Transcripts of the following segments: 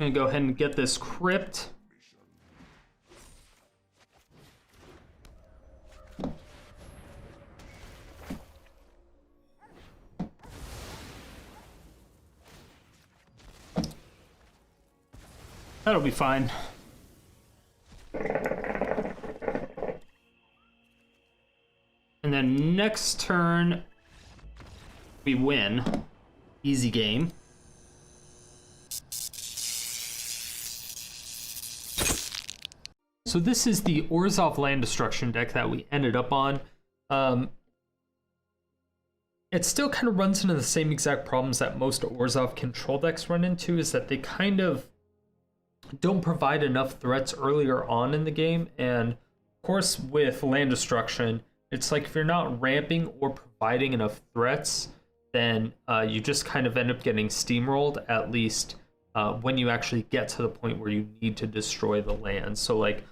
I'm gonna go ahead and get this crypt. That'll be fine. And then next turn, we win. Easy game. So this is the Orzhov land destruction deck that we ended up on. It still kind of runs into the same exact problems that most Orzhov control decks run into, is that they kind of don't provide enough threats earlier on in the game. And of course with land destruction, it's like if you're not ramping or providing enough threats, then you just kind of end up getting steamrolled, at least when you actually get to the point where you need to destroy the land. So like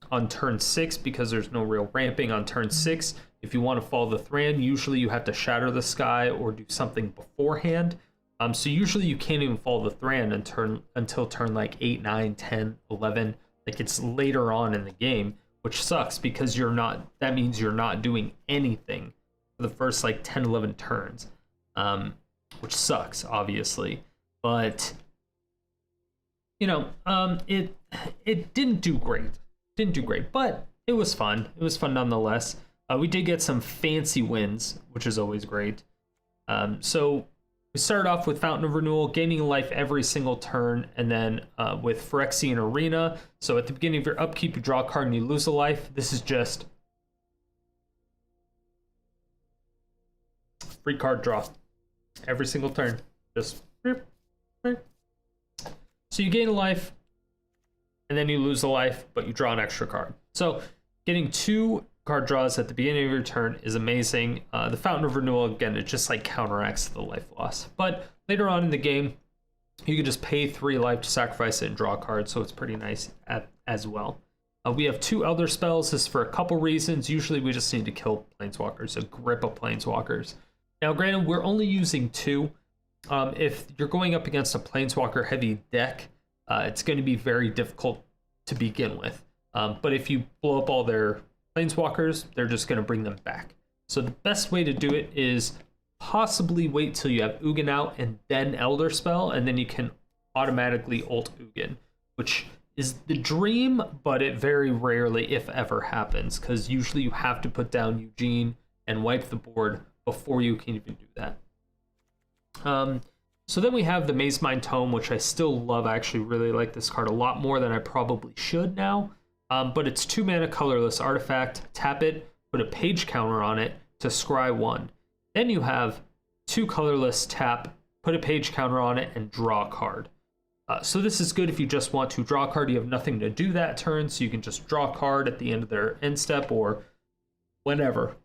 on turn 6, because there's no real ramping on turn 6, if you want to follow the Thran, usually you have to Shatter the Sky or do something beforehand. So usually you can't even follow the Thran until turn like 8, 9, 10, 11. Like it's later on in the game, which sucks because that means you're not doing anything for the first like 10, 11 turns, which sucks, obviously. But, you know, it didn't do great, but it was fun. It was fun nonetheless. We did get some fancy wins, which is always great. So we started off with Fountain of Renewal, gaining life every single turn, and then with Phyrexian Arena. So at the beginning of your upkeep, you draw a card and you lose a life. This is just free card draw every single turn. Just so you gain a life, and then you lose a life, but you draw an extra card. So getting 2 card draws at the beginning of your turn is amazing. The Fountain of Renewal, again, it just like counteracts the life loss. But later on in the game, you can just pay 3 life to sacrifice it and draw a card, so it's pretty nice as well. We have 2 Elderspells. This is for a couple reasons. Usually we just need to kill Planeswalkers, a grip of Planeswalkers. Now granted, we're only using 2. If you're going up against a Planeswalker heavy deck, it's going to be very difficult to begin with. But if you blow up all their Planeswalkers, they're just going to bring them back. So the best way to do it is possibly wait till you have Ugin out and then Elderspell, and then you can automatically ult Ugin, which is the dream, but it very rarely, if ever, happens, because usually you have to put down Ugin and wipe the board before you can even do that. So then we have the Mazemind Tome, which I still love. I actually really like this card a lot more than I probably should now. But it's 2 mana colorless artifact. Tap it, put a page counter on it to scry 1. Then you have 2 colorless, tap, put a page counter on it, and draw a card. So this is good if you just want to draw a card. You have nothing to do that turn, so you can just draw a card at the end of their end step or whenever.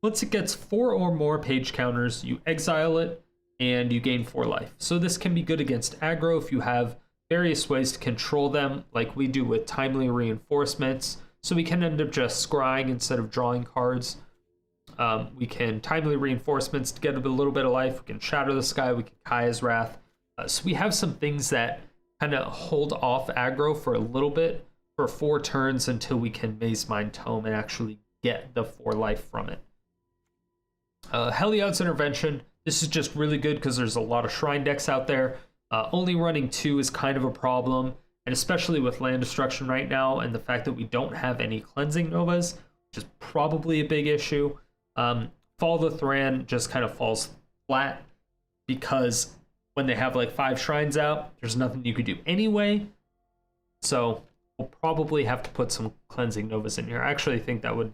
Once it gets 4 or more page counters, you exile it and you gain 4 life. So this can be good against aggro if you have various ways to control them, like we do with timely reinforcements. So we can end up just scrying instead of drawing cards. We can timely reinforcements to get a little bit of life. We can Shatter the Sky. We can Kaya's Wrath. So we have some things that kind of hold off aggro for a little bit for 4 turns until we can Mazemind Tome and actually get the 4 life from it. Heliod's Intervention. This is just really good because there's a lot of Shrine decks out there. Only running 2 is kind of a problem, and especially with land destruction right now and the fact that we don't have any cleansing novas, which is probably a big issue. Follow the Thran just kind of falls flat because when they have like 5 shrines out, there's nothing you could do anyway. So we'll probably have to put some cleansing novas in here. I actually think that would,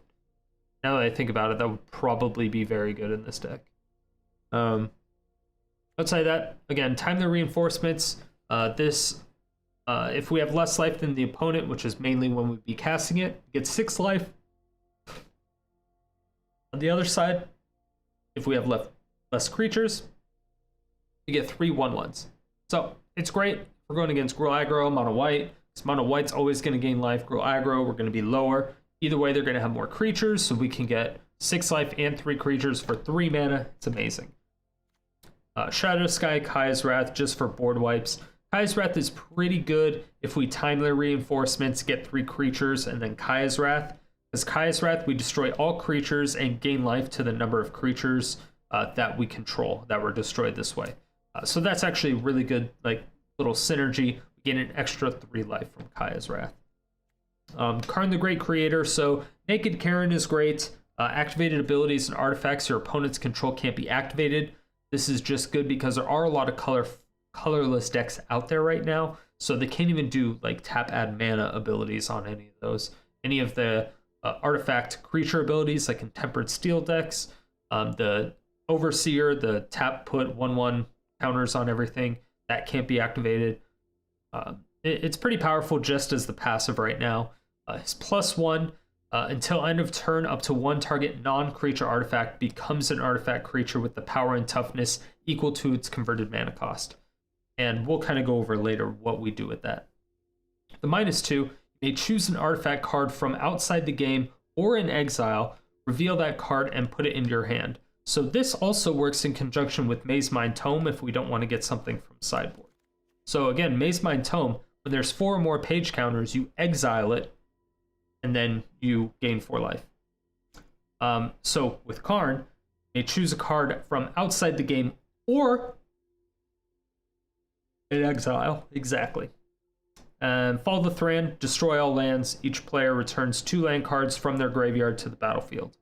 now that I think about it, that would probably be very good in this deck. Outside that, again, time the reinforcements. If we have less life than the opponent, which is mainly when we'd be casting it, get 6 life. On the other side, if we have less creatures, you get 3 1/1s. So it's great. We're going against Gruul Aggro, mono white. This mono white's always going to gain life. Gruul Aggro, we're going to be lower. Either way, they're going to have more creatures, so we can get 6 life and 3 creatures for 3 mana. It's amazing. Shatter the Sky, Kaya's Wrath, just for board wipes. Kaya's Wrath is pretty good if we time their reinforcements, get 3 creatures, and then Kaya's Wrath. Because Kaya's Wrath, we destroy all creatures and gain life to the number of creatures that we control that were destroyed this way. So that's actually really good, like, little synergy. We gain an extra 3 life from Kaya's Wrath. Karn the Great Creator, so Naked Karn is great. Activated abilities and artifacts your opponents control can't be activated. This is just good because there are a lot of colorless decks out there right now, so they can't even do like tap add mana abilities on any of those. Any of the artifact creature abilities like in Tempered Steel decks, the Overseer, the tap put 1/1 counters on everything, that can't be activated. It's pretty powerful just as the passive right now. His +1 until end of turn, up to 1 target non-creature artifact becomes an artifact creature with the power and toughness equal to its converted mana cost. And we'll kind of go over later what we do with that. The -2, you may choose an artifact card from outside the game or in exile, reveal that card, and put it into your hand. So this also works in conjunction with Mazemind Tome if we don't want to get something from sideboard. So again, Mazemind Tome, when there's 4 or more page counters, you exile it, and then you gain 4 life. So with Karn, you choose a card from outside the game or in exile, exactly. And Fall the Thran, destroy all lands. Each player returns 2 land cards from their graveyard to the battlefield.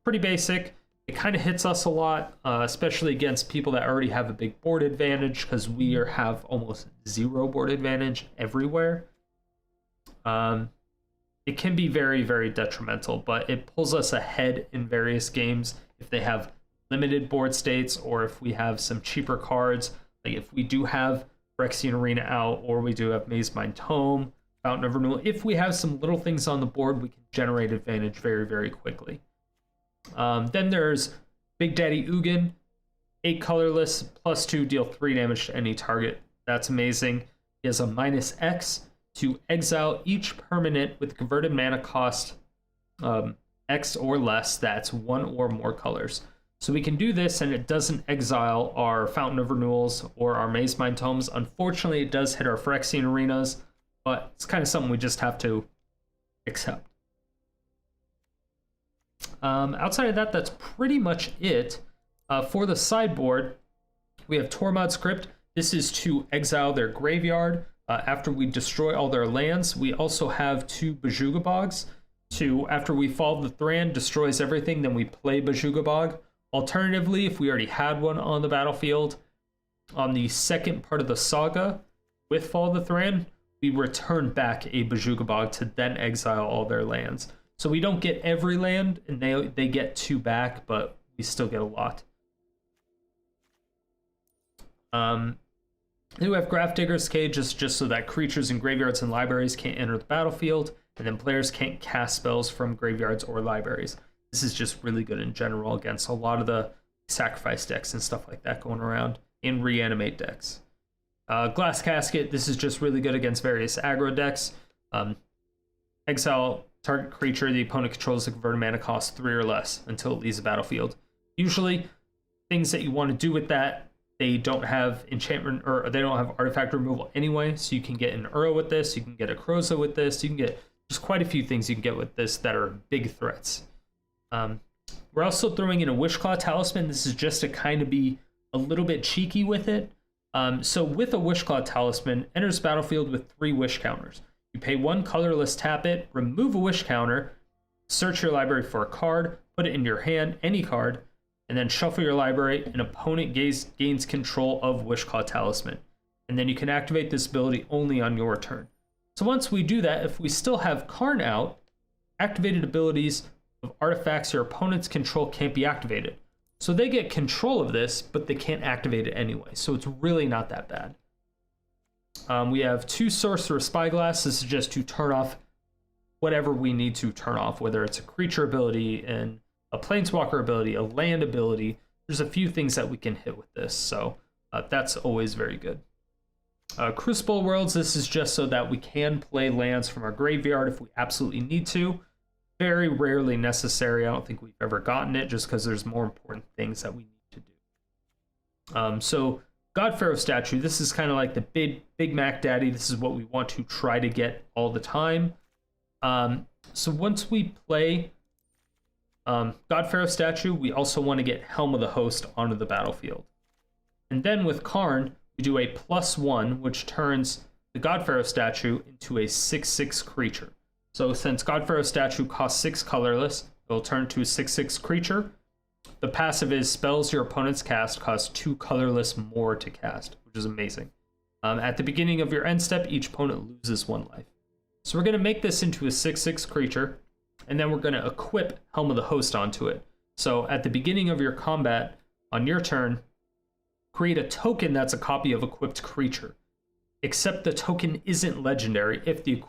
Pretty basic. It kind of hits us a lot, especially against people that already have a big board advantage, because we have almost 0 board advantage everywhere. It can be very, very detrimental, but it pulls us ahead in various games if they have limited board states or if we have some cheaper cards. Like if we do have Phyrexian Arena out, or we do have Mazemind Tome, Fountain of Renewal, if we have some little things on the board, we can generate advantage very, very quickly. Then there's Big Daddy Ugin, 8 colorless, +2, deal 3 damage to any target. That's amazing. He has a -X to exile each permanent with converted mana cost X or less that's 1 or more colors. So we can do this and it doesn't exile our Fountain of Renewals or our Mazemind Tomes. Unfortunately, it does hit our Phyrexian Arenas, but it's kind of something we just have to accept. Outside of that, that's pretty much it. For the sideboard, we have Tormod's Crypt. This is to exile their graveyard after we destroy all their lands. We also have 2 Bojuka Bogs. After we Fall the Thran, destroys everything, then we play Bojuka Bog. Alternatively, if we already had one on the battlefield, on the second part of the saga with Fall the Thran, we return back a Bojuka Bog to then exile all their lands. So we don't get every land, and they get 2 back, but we still get a lot. Then we have Grafdigger's Cage, just so that creatures in graveyards and libraries can't enter the battlefield, and then players can't cast spells from graveyards or libraries. This is just really good in general against a lot of the sacrifice decks and stuff like that going around, and reanimate decks. Glass Casket, this is just really good against various aggro decks. Exile target creature the opponent controls the converted mana cost 3 or less until it leaves the battlefield. Usually, things that you want to do with that, they don't have enchantment, or they don't have artifact removal anyway, so you can get an Uro with this, you can get a Kroza with this, you can get just quite a few things you can get with this that are big threats. We're also throwing in a Wishclaw Talisman. This is just to kind of be a little bit cheeky with it. So with a Wishclaw Talisman, enters battlefield with 3 wish counters. You pay 1 colorless, tap it, remove a wish counter, search your library for a card, put it in your hand, any card, and then shuffle your library. An opponent gains control of Wishclaw Talisman. And then you can activate this ability only on your turn. So once we do that, if we still have Karn out, activated abilities of artifacts your opponents control can't be activated. So they get control of this, but they can't activate it anyway. So it's really not that bad. We have 2 Sorcerer Spyglass. This is just to turn off whatever we need to turn off, whether it's a creature ability and a planeswalker ability, a land ability. There's a few things that we can hit with this, so that's always very good. Crucible Worlds, this is just so that we can play lands from our graveyard if we absolutely need to. Very rarely necessary. I don't think we've ever gotten it, just because there's more important things that we need to do. So God-Pharaoh statue, this is kind of like the Big Mac Daddy. This is what we want to try to get all the time. So once we play God-Pharaoh statue, we also want to get Helm of the Host onto the battlefield. And then with Karn, we do a +1, which turns the God-Pharaoh statue into a 6/6 creature. So since God-Pharaoh statue costs 6 colorless, it will turn to a 6/6 creature. The passive is spells your opponent's cast cost 2 colorless more to cast, which is amazing. At the beginning of your end step, each opponent loses 1 life. So we're going to make this into a 6/6 creature, and then we're going to equip Helm of the Host onto it. So at the beginning of your combat, on your turn, create a token that's a copy of equipped creature, except the token isn't legendary. If the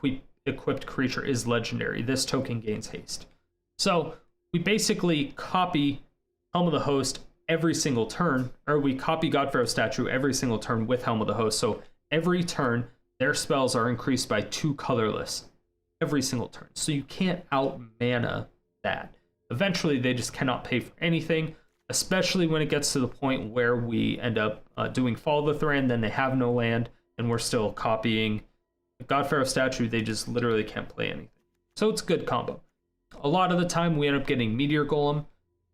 equipped creature is legendary, this token gains haste. So we basically copy Helm of the Host every single turn, or we copy God-Pharaoh statue every single turn with Helm of the Host. So every turn, their spells are increased by 2 colorless every single turn. So you can't out mana that. Eventually, they just cannot pay for anything, especially when it gets to the point where we end up doing Fall of the Thran, then they have no land, and we're still copying God-Pharaoh statue. They just literally can't play anything. So it's a good combo. A lot of the time, we end up getting Meteor Golem.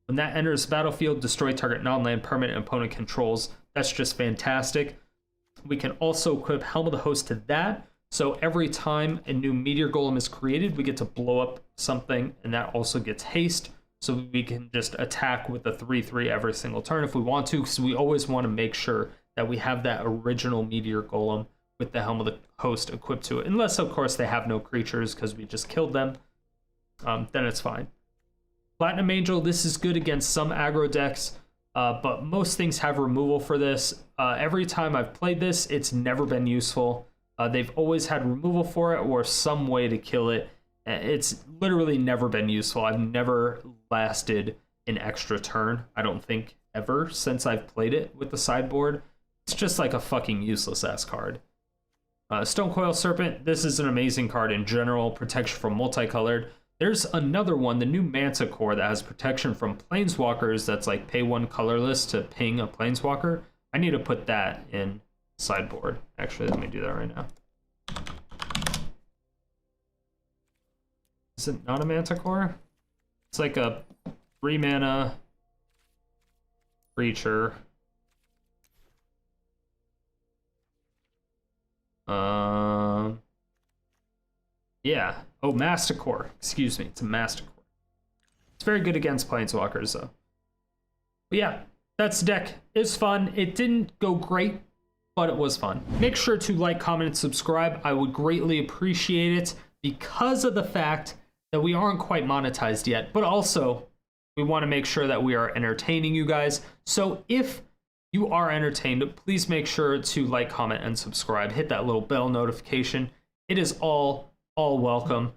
When that enters the battlefield, destroy target non-land permanent opponent controls. That's just fantastic. We can also equip Helm of the Host to that. So every time a new Meteor Golem is created, we get to blow up something, and that also gets haste. So we can just attack with the 3/3 every single turn if we want to, because we always want to make sure that we have that original Meteor Golem with the Helm of the Host equipped to it. Unless, of course, they have no creatures because we just killed them. Then it's fine. Platinum Angel, this is good against some aggro decks, but most things have removal for this. Every time I've played this, it's never been useful. They've always had removal for it or some way to kill it. It's literally never been useful. I've never lasted an extra turn, I don't think, ever since I've played it with the sideboard. It's just like a fucking useless ass card. Stonecoil Serpent, this is an amazing card in general, protection from multicolored. There's another one, the new Manticore, that has protection from planeswalkers that's like pay 1 colorless to ping a planeswalker. I need to put that in sideboard. Actually, let me do that right now. Is it not a Manticore? It's like a 3-mana creature. Yeah. Oh, Masticore. Excuse me. It's a Masticore. It's very good against planeswalkers, though. But yeah, that's the deck. It's fun. It didn't go great, but it was fun. Make sure to like, comment, and subscribe. I would greatly appreciate it because of the fact that we aren't quite monetized yet, but also we want to make sure that we are entertaining you guys. So if you are entertained, please make sure to like, comment, and subscribe. Hit that little bell notification. It is all welcome.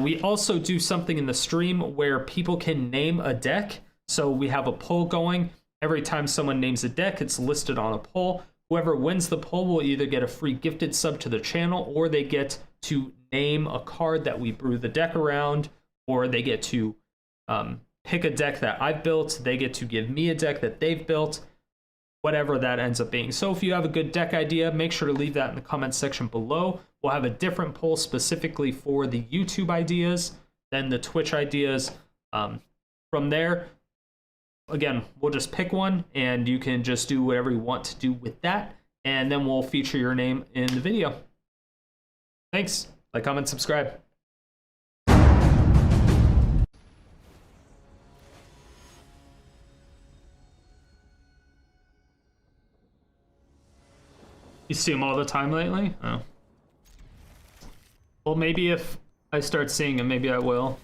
We also do something in the stream where people can name a deck. So we have a poll going. Every time someone names a deck, it's listed on a poll. Whoever wins the poll will either get a free gifted sub to the channel, or they get to name a card that we brew the deck around, or they get to pick a deck that I've built. They get to give me a deck that they've built, whatever that ends up being. So if you have a good deck idea, make sure to leave that in the comments section below. We'll have a different poll specifically for the YouTube ideas than the Twitch ideas. From there, again, we'll just pick one, and you can just do whatever you want to do with that, and then we'll feature your name in the video. Thanks. Like, comment, subscribe. You see him all the time lately? Oh. Well, maybe if I start seeing him, maybe I will.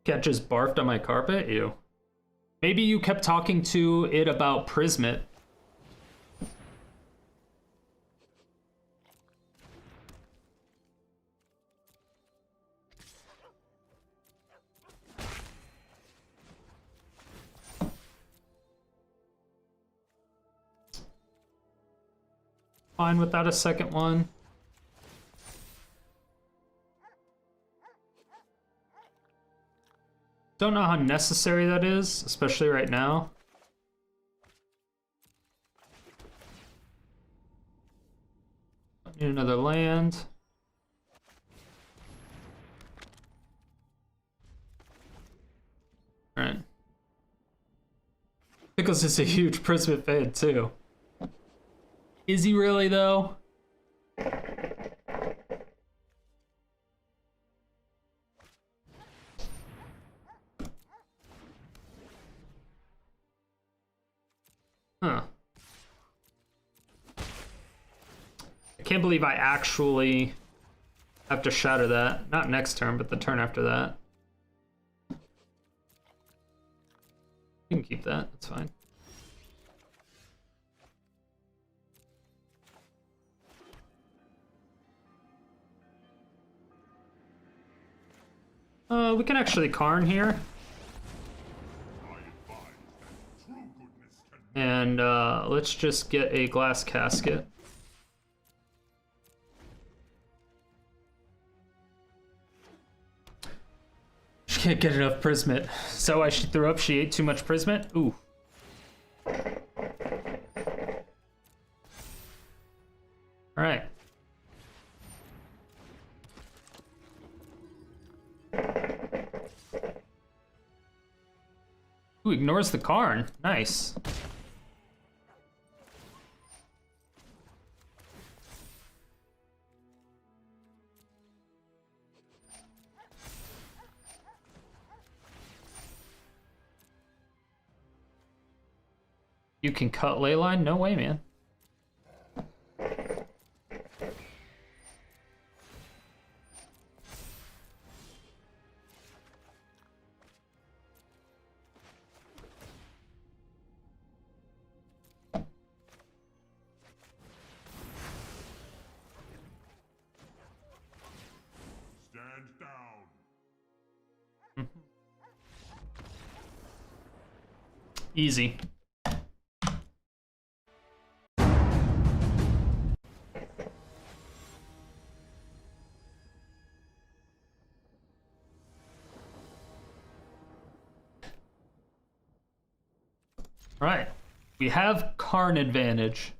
Cat just barfed on my carpet? Ew. Maybe you kept talking to it about Prismet. fine without a second one. Don't know how necessary that is, especially right now. Need another land. Alright. Pickles is a huge Prismet fan too. Is he really though? Huh. I can't believe I actually have to shatter that. Not next turn, but the turn after that. You can keep that, that's fine. We can actually Karn here. And let's just get a glass casket. She can't get enough Prismet. So why she threw up? She ate too much Prismet? Ooh. Alright. Ooh, ignores the Karn. Nice. You can cut Leyline? No way, man. Stand down. Easy. All right, we have Karn advantage.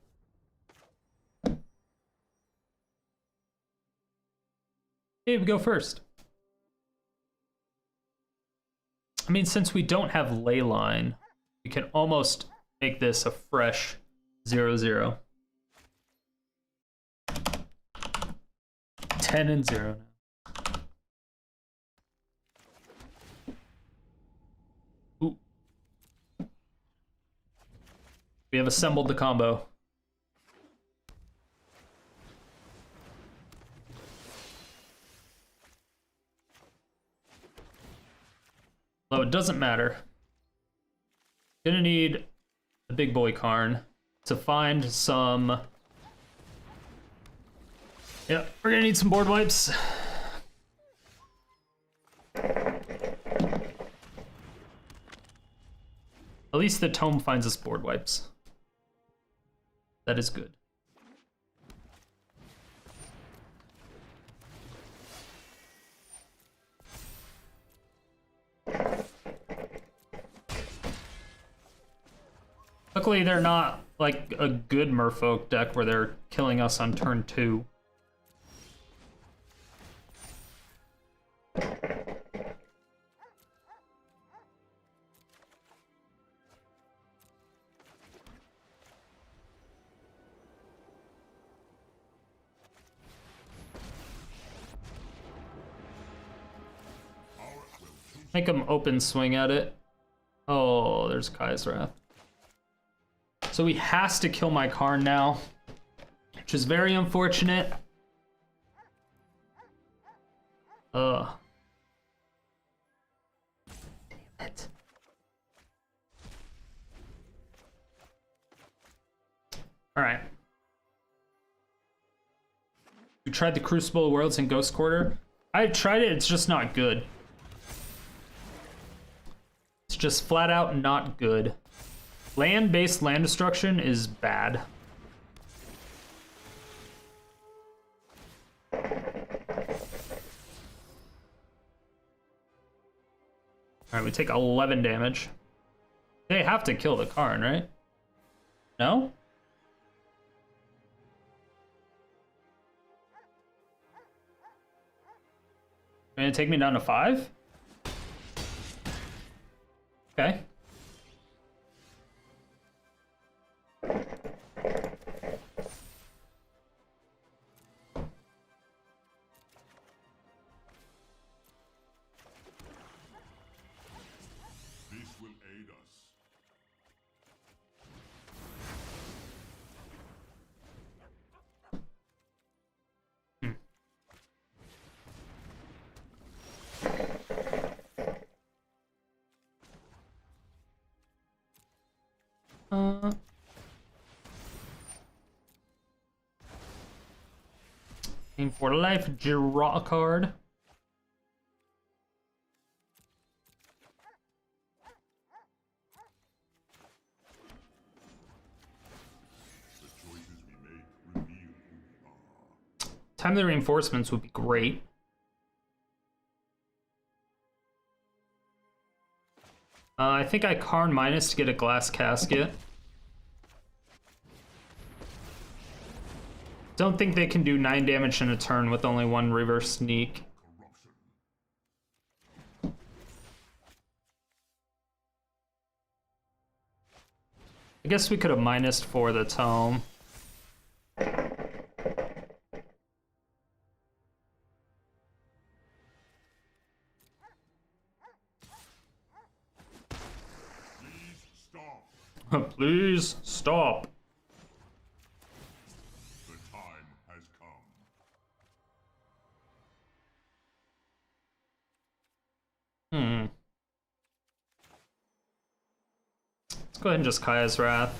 Hey, we go first. I mean, since we don't have Leyline, we can almost make this a fresh 0-0. 10-0 now. Ooh. We have assembled the combo. Though it doesn't matter. Gonna need the big boy Karn to find some... Yeah, we're gonna need some board wipes. At least the tome finds us board wipes. That is good. Luckily, they're not like a good Merfolk deck where they're killing us on turn 2. Make them open swing at it. Oh, there's Kai's Wrath. So he has to kill my Karn now, which is very unfortunate. Damn it. All right. We tried the Crucible of Worlds and Ghost Quarter. I tried it, it's just not good. It's just flat out not good. Land-based land destruction is bad. we take 11 damage. They have to kill the Karn, right? No? Gonna take me down to 5? Okay. This will aid us. Aim for life, draw a card. The choices we make reveal who we are. Time the reinforcements would be great. I think I Karn minus to get a glass casket. Don't think they can do 9 damage in a turn with only 1 reverse sneak. Corruption. I guess we could have minused for the tome. Please stop. Please stop. The time has come. Let's go ahead and just Kaya's Wrath.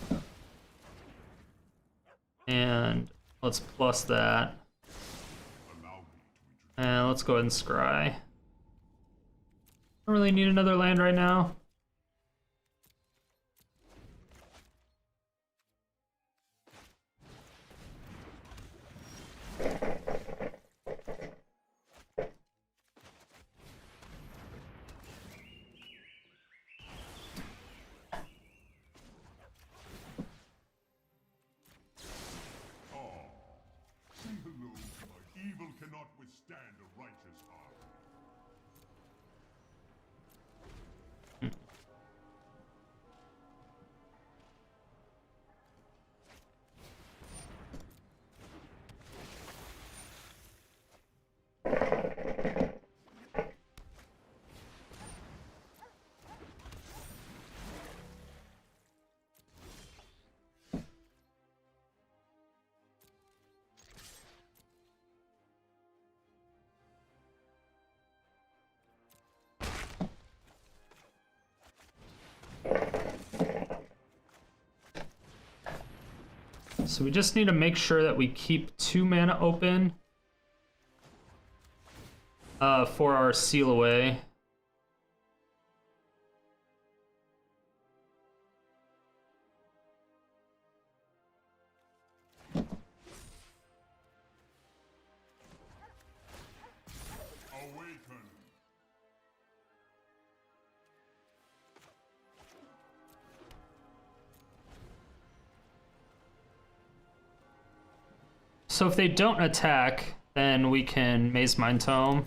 And let's plus that. Allow me to And let's go ahead and scry. Don't really need another land right now. Say hello to my evil cannot withstand a righteous heart. So we just need to make sure that we keep 2 mana open for our seal away. Awaken. So if they don't attack, then we can Mazemind Tome.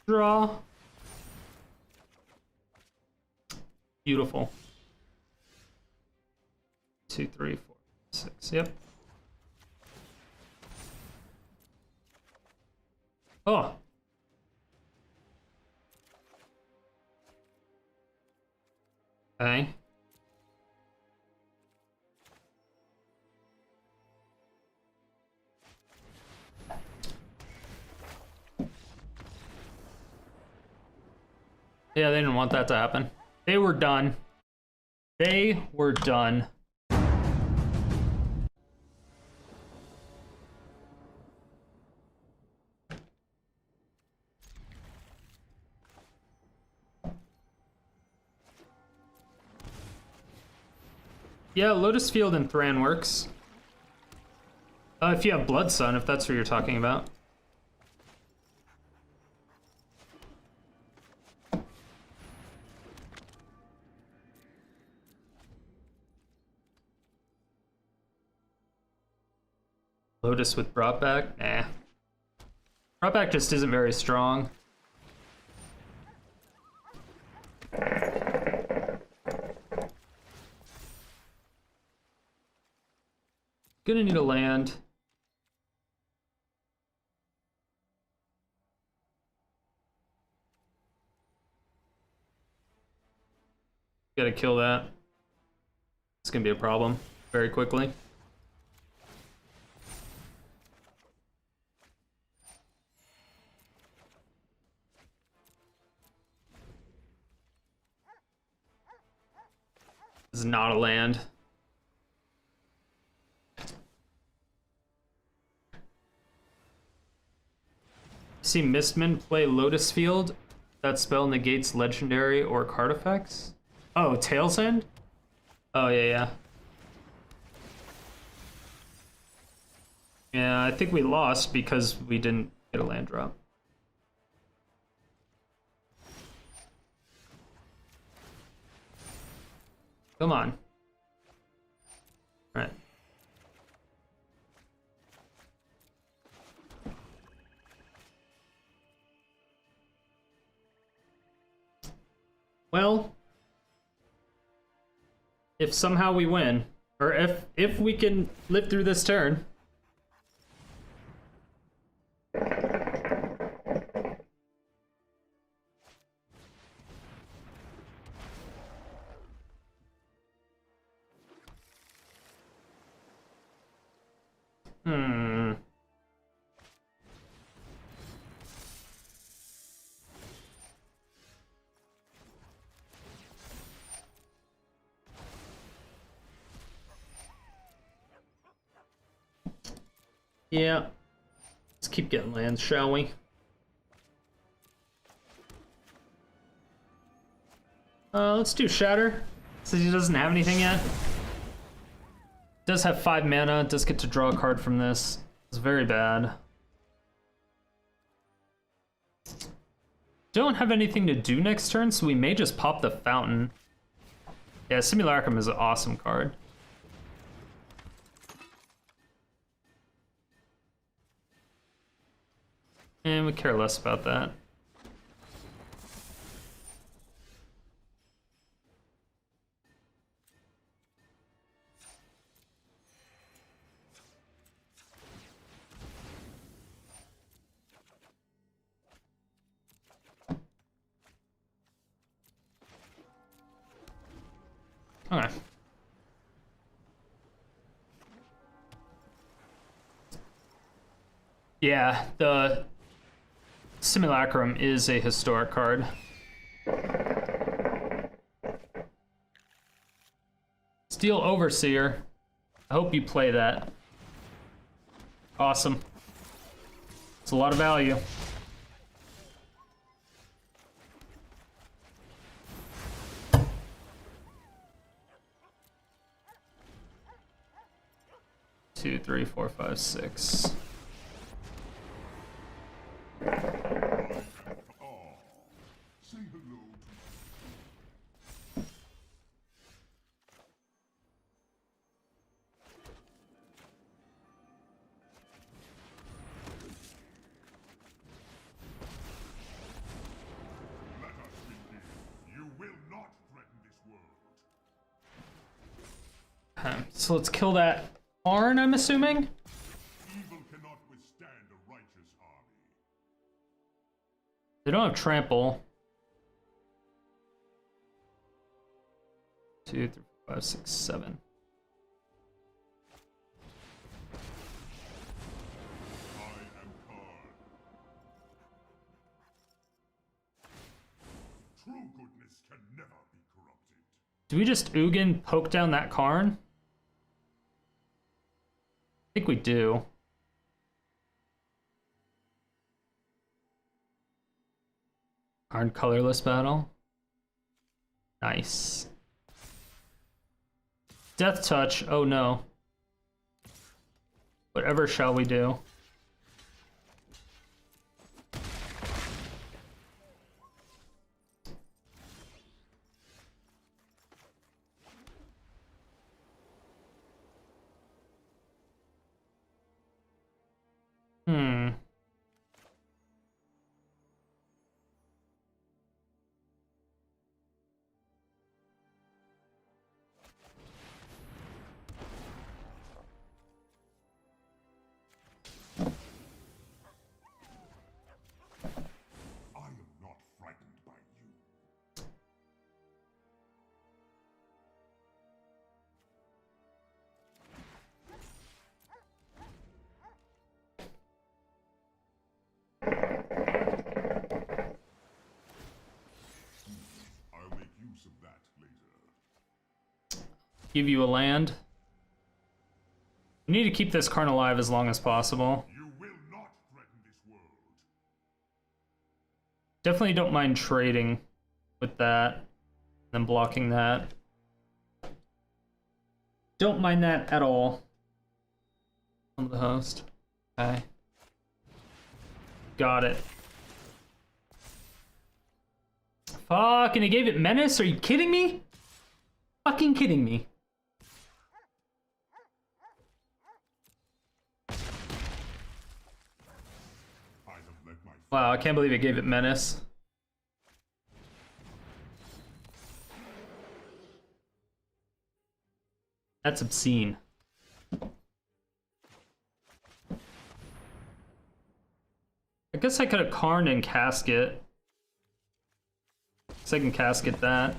Draw. Beautiful. 2, 3, 4, 6. Yep. Oh. Okay. Yeah, they didn't want that to happen. They were done. They were done. Yeah, Lotus Field and Thran works. If you have Blood Sun, if that's what you're talking about. Lotus with brought back? Nah. Brought back just isn't very strong. Gonna need a land. Gotta kill that. It's gonna be a problem very quickly. This is not a land. See Mistman play Lotus Field. That spell negates legendary or card effects. Oh, Tail's End? Oh, yeah. Yeah, I think we lost because we didn't get a land drop. Come on. All right. Well, if somehow we win, or if we can live through this turn. Yeah. Let's keep getting lands, shall we? Let's do Shatter, since he doesn't have anything yet. Does have 5 mana, does get to draw a card from this. It's very bad. Don't have anything to do next turn, so we may just pop the Fountain. Yeah, Simulacrum is an awesome card. And we care less about that. Okay. Yeah, the Simulacrum is a historic card. Steel Overseer. I hope you play that. Awesome. It's a lot of value. Two, three, four, five, six. So let's kill that Karn, I'm assuming? Evil cannot withstand a righteous army. They don't have trample. 2, 3, 4, 5, 6, 7. I am Karn. True goodness can never be corrupted. Do we just Ugin poke down that Karn? I think we do. Karn colorless battle. Nice. Death touch. Oh no. Whatever shall we do? Hmm. I am not frightened by you. I'll make use of that later. Give you a land. We need to keep this Karn alive as long as possible. You will not threaten this world. Definitely don't mind trading with that, then blocking that. Don't mind that at all. On the host. Okay. Got it. Fuck, and he gave it Menace? Are you kidding me? Fucking kidding me. I have let my Wow, I can't believe it gave it Menace. That's obscene. I guess I could have Karn and Casket. So I can Casket that. An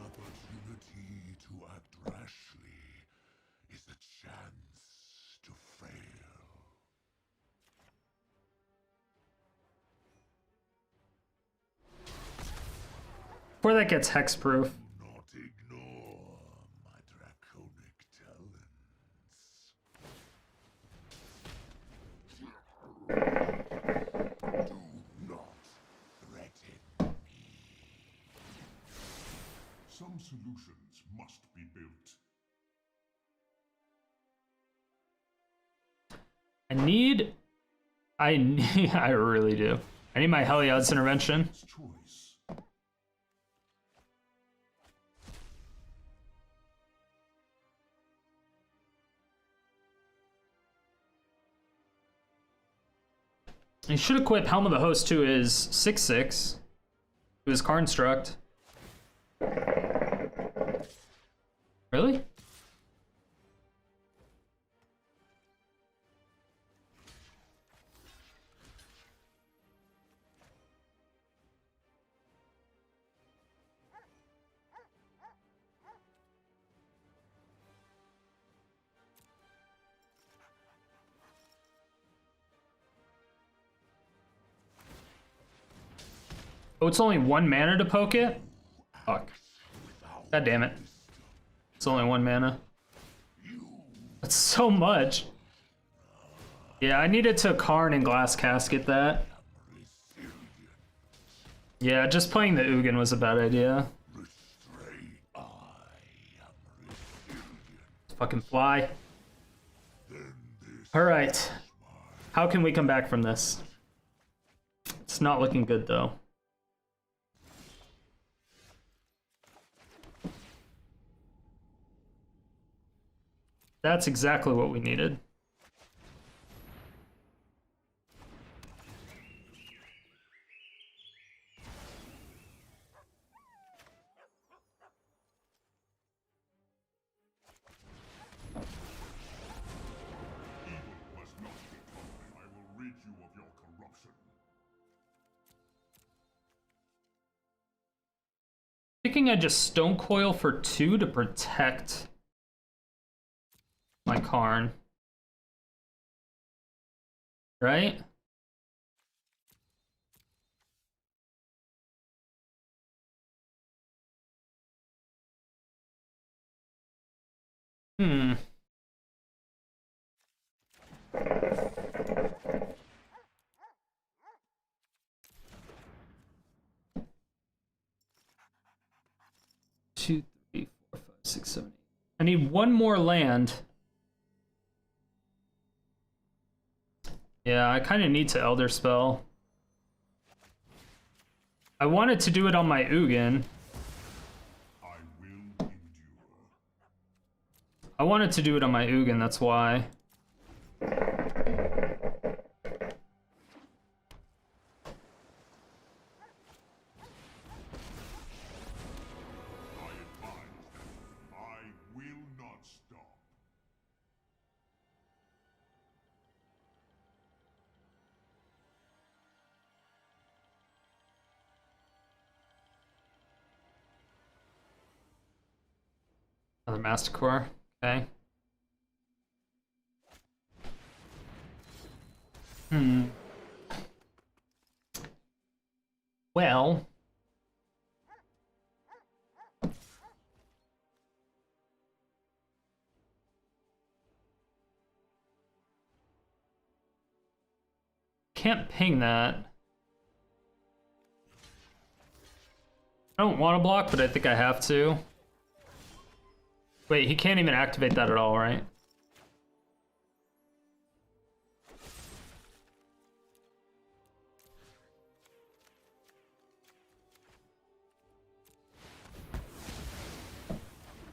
opportunity to act rashly is a chance to fail. Before that gets hexproof. Do not ignore my draconic talents. Do not threaten me. Some solutions must be built. I really do. I need my Heliod's intervention. It's choice. He should equip Helm of the Host to his 6/6. To his Karnstruct. Really? Oh, it's only 1 mana to poke it? Fuck. God damn it. It's only 1 mana. That's so much. Yeah, I needed to Karn and Glass Casket that. Yeah, just playing the Ugin was a bad idea. Fucking fly. Alright. How can we come back from this? It's not looking good though. That's exactly what we needed. Evil must not become, and I will rid you of your corruption. Thinking I just Stonecoil for 2 to protect my Karn. Right? Hmm. Two, three, four, five, six, seven, eight. I need 1 more land. Yeah, I kind of need to Elderspell. I wanted to do it on my Ugin. I will endure. I wanted to do it on my Ugin, that's why. Another Mastercore, okay. Well. Can't ping that. I don't want to block, but I think I have to. Wait, he can't even activate that at all, right?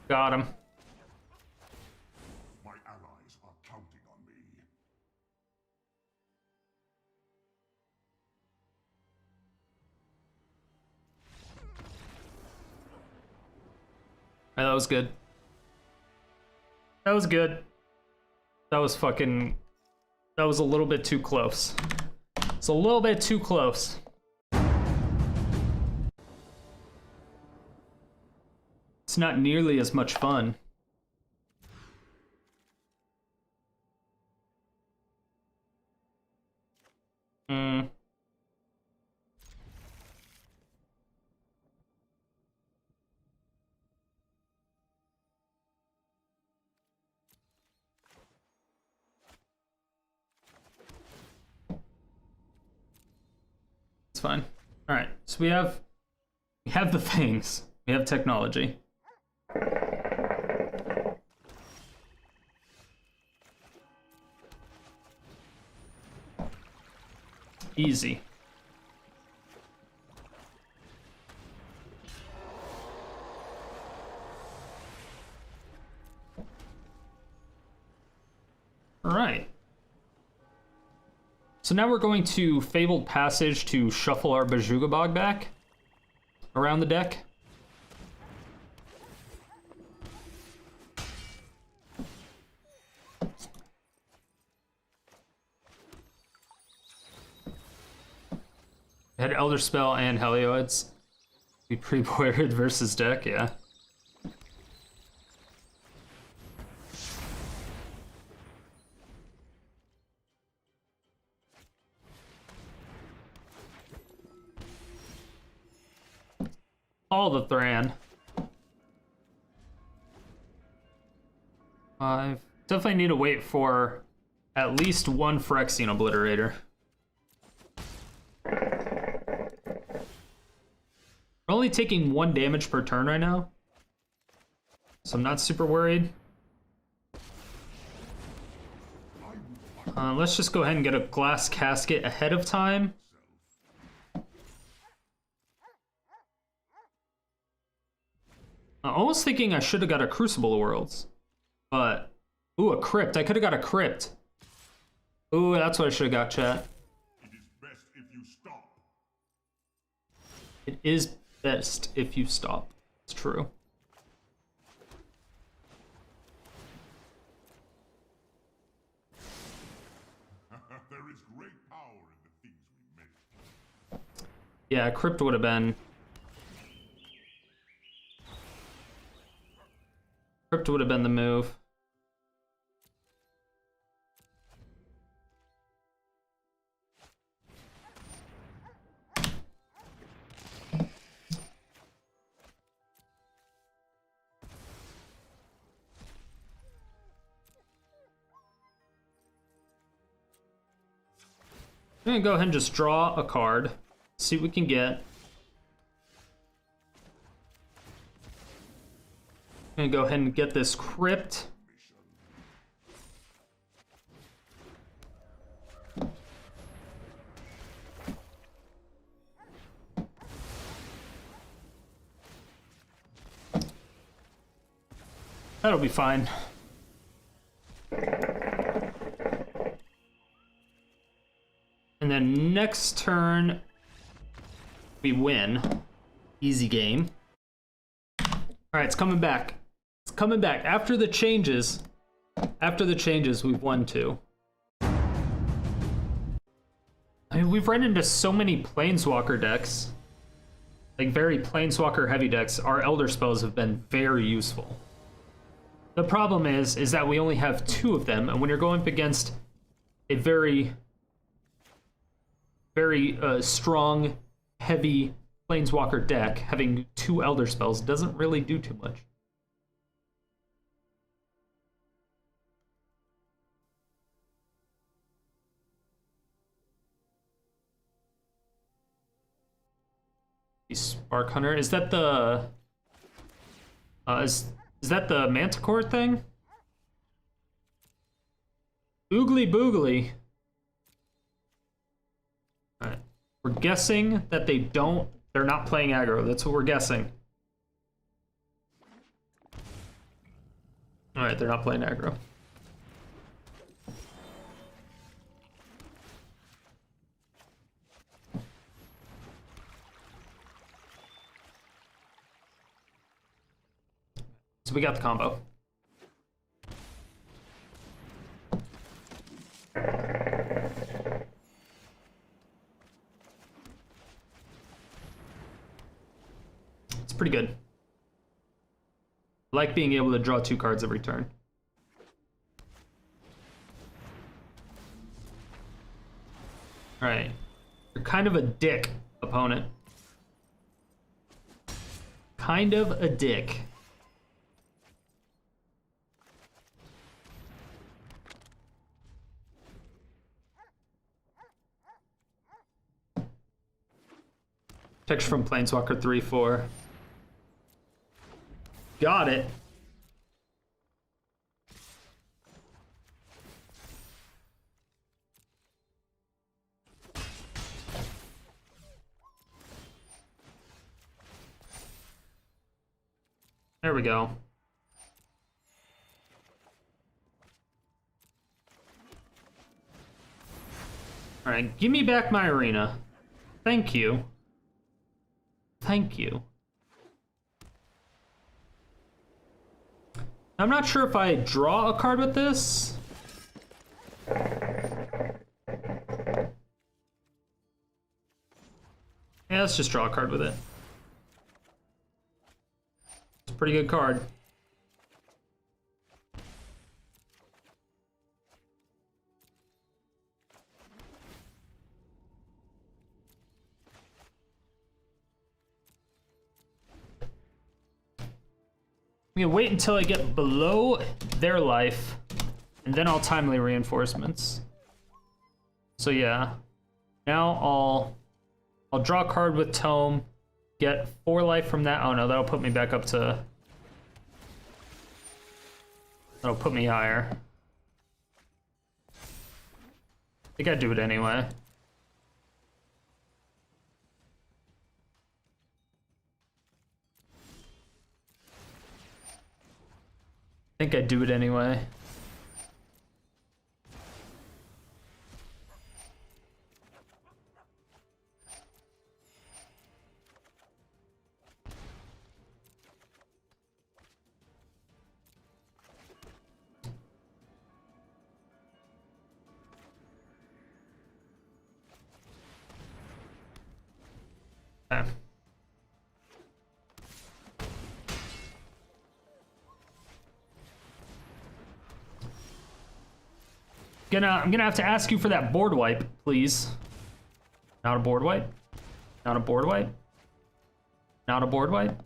Got him. My allies are counting on me. Alright, that was good. That was good. That was fucking... That was a little bit too close. It's a little bit too close. It's not nearly as much fun. It's fine. All right, so we have the things. We have technology. Easy. All right. So now we're going to Fabled Passage to shuffle our Bojuka Bog back around the deck. Had Elderspell and Heliods. We pre-boarded versus deck, yeah. All the Thran. 5. Definitely need to wait for at least one Phyrexian Obliterator. We're only taking 1 damage per turn right now, so I'm not super worried. Let's just go ahead and get a glass casket ahead of time. I'm almost thinking I should have got a Crucible of Worlds, but... Ooh, a Crypt. I could have got a Crypt. Ooh, that's what I should have got, chat. It is best if you stop. It is best if you stop. It's true. There is great power in the things we make. Yeah, Crypt would have been... Crypt would have been the move. I'm gonna go ahead and just draw a card, see what we can get. I'm gonna go ahead and get this Crypt. That'll be fine. And then next turn, we win. Easy game. All right, it's coming back. It's coming back. After the changes, we've won 2. I mean, we've run into so many Planeswalker decks. Like, very Planeswalker heavy decks. Our Elderspells have been very useful. The problem is that we only have 2 of them, and when you're going up against a very strong, heavy Planeswalker deck, having 2 Elderspells doesn't really do too much. Spark Hunter, is that the is that the Manticore thing? Oogly boogly. Alright. We're guessing that they're not playing aggro. That's what we're guessing. Alright, they're not playing aggro. So we got the combo. It's pretty good. I like being able to draw 2 cards every turn. Alright. You're kind of a dick, opponent. Kind of a dick. Text from Planeswalker 3/4. Got it. There we go. All right, give me back my arena. Thank you. Thank you. I'm not sure if I draw a card with this. Yeah, let's just draw a card with it. It's a pretty good card. I'm gonna wait until I get below their life, and then I'll timely reinforcements. So yeah, now I'll draw a card with Tome, get 4 life from that. Oh no, that'll put me back up to. That'll put me higher. I think I'd do it anyway. I think I'd do it anyway. Okay. I'm gonna have to ask you for that board wipe, please. Not a board wipe. Not a board wipe. Not a board wipe.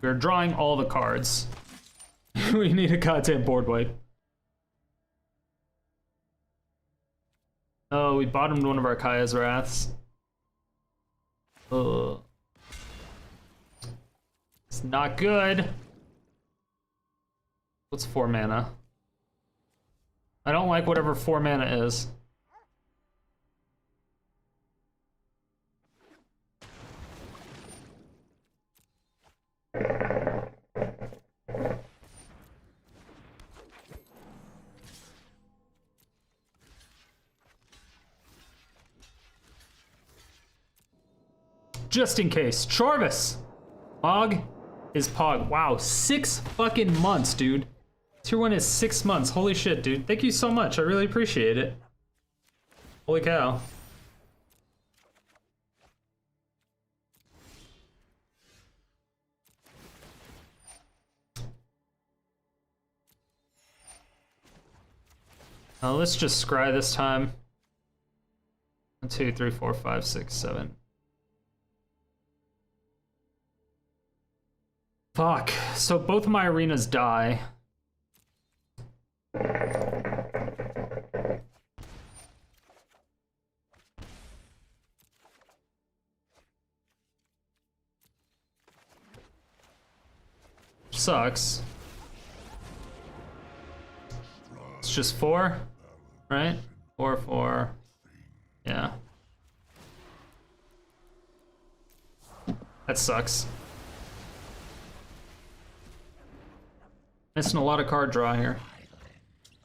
We're drawing all the cards. We need a goddamn board wipe. Oh, we bottomed one of our Kaya's Wraths. Ugh. It's not good. What's 4 mana? I don't like whatever 4 mana is. Just in case. Charvis! Pog is Pog. Wow, 6 fucking months, dude. Tier 1 is 6 months. Holy shit, dude. Thank you so much. I really appreciate it. Holy cow. Let's just scry this time. 1, 2, 3, 4, 5, 6, 7. Fuck. So both of my arenas die. Sucks. It's just 4, right? 4, 4. Yeah. That sucks. Missing a lot of card draw here.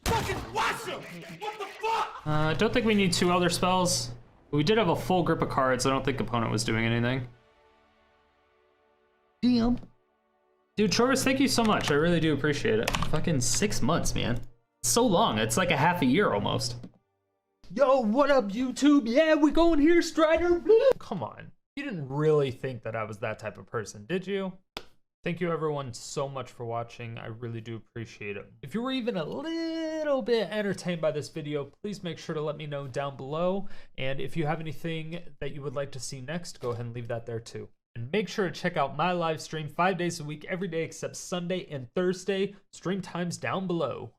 Fucking watch him! What the fuck? I don't think we need 2 Elder Spells. We did have a full grip of cards. I don't think opponent was doing anything. Damn. Dude, Choris, thank you so much. I really do appreciate it. Fucking 6 months, man. It's so long. It's like a half a year almost. Yo, what up, YouTube? Yeah, we going here, Strider. Come on. You didn't really think that I was that type of person, did you? Thank you everyone so much for watching. I really do appreciate it. If you were even a little bit entertained by this video, please make sure to let me know down below. And if you have anything that you would like to see next, go ahead and leave that there too. And make sure to check out my live stream 5 days a week, every day except Sunday and Thursday. Stream times down below.